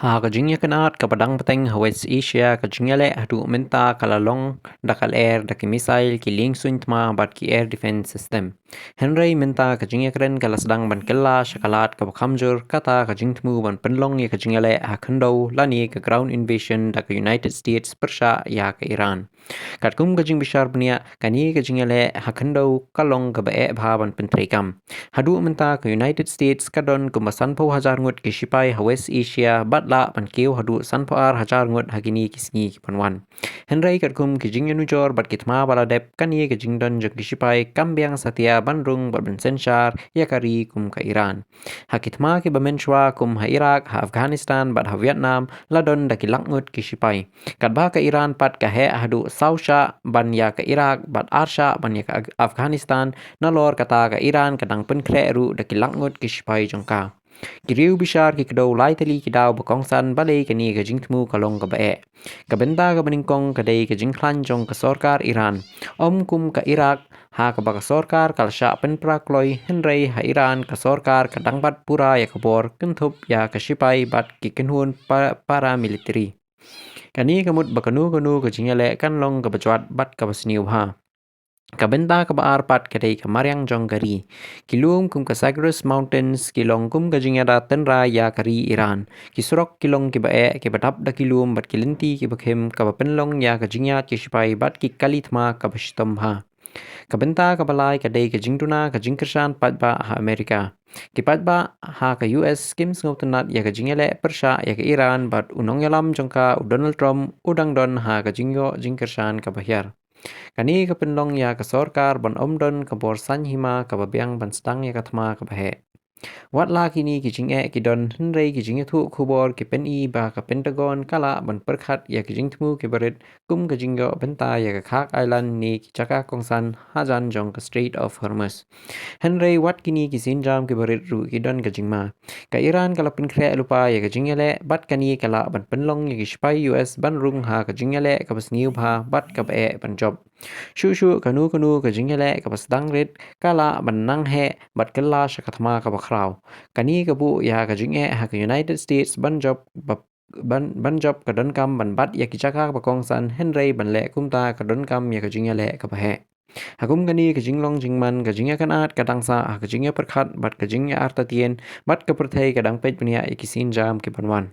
Ha kajingnya kenat kapadang peteng ha West Asia kajingnya le hadu menta kalalong dakal air daki missile ki ling suintma bat ki air defense system. Henry menta kajingnya keren kala sedang ban kella shakalat ka khamjur kata kajing tmu ban penlong ya kajingnya le ha khando lani ka ground invasion daka United States persha ya ka Iran. Katkum kajing bishar bnia kani kajingnya le ha khando kalong ka bae bhaban pentrekam. Hadu menta ka United States kadon kumasan po hajar ngut ki Shipai ha West Asia batla pan keu hadu san po ar hajar ngut hagini kisngi ki panwan. Henry katkum ki jing nujor bat kitma bala dep kani ka jingdon jok ki Shipai kambiang satia bandrung bat sensar ya kari kum ka Iran. Hakitma ki bamenshwa kum ha Iraq ha Afghanistan bat ha Vietnam ladon daki lakngut ki Shipai. Kadba ka Iran pat ka he hadu sausha ban ya ka Iraq bat arsha ban ya ka Afghanistan nalor kata ka Iran kadang penkre ru daki lakngut ki Shipai jongka. Kiriu bishar ki kedau lai tali ki dau bakongsan balai ka ni ka jingtmu kalong ka bae. Ka benta ka beningkong ka day ka jingklan jong ka sorkar Iran. Kum ka Iraq ha ka baka sorkar kalsha penprakloi Henry ha Iran ka sorkar ka dangbat pura ya kabor kentup ya ka Shipai bat ki kenhun para military. Kani kamut bakanu kanu ka jingale kan long ka bajwat bat ka basniu ha. Kabenta ka baar pat kadai ka Mariang jong gari. Kilum kum ka Cyprus Mountains kilong kum ka jingada tenra ya kari Iran. Kisurok kilong ki bae ki badap da kilum bat kilinti ki bakhem ka bapenlong ya ka jingyat ki Shipai bat ki kalithma ka bashitom ha. Kabenta ka balai kadai ka jingduna ka jingkershan patba ha Amerika. Ki patba ha ka US skims ngautanat ya ka jingyale persha ya ka Iran bat unong yalam jongka Donald Trump udang don ha ka jingyo jingkershan ka bahyar. Kani ka penlong ya ka sorkar ban omdon ka borsan hima ka babiang ban stang ya ka thma ka bahe. Wat la kini ki jing ki don henrei ki jing thu khubor ki pen I ba ka Pentagon kala ban perkhat ya ki jing thmu ki barit kum ka jing yo benta ya ka khak island ni ki chaka kongsan hajan jong ka Strait of Hormuz. Henry wat kini ki sinjam ki barit ru ki don ka jingma. Ka Iran kala pinkre lupa ya ka jingele bat kani kala ban penlong ya ki Shipai US ban rung ha ka jingele ka bas niu bha bat ka bae ban job. Shu kanu ka jingele ka bas dangrit kala ban nang he bat kella shakathma ka bakrao. Kani ka bu ya ka jinge ha ka United States ban job ban job ka don kam ban bat ya ki chaka ba kongsan Henry ban le kumta ka don kam ya ka jingele ka bahe. Hakum gani ka jinglong jingman ka jingya kanat ka dangsa ka jingya perkhat bat ka jingya artatien bat ka perthai ka dangpej punya ikisin jam ki banwan.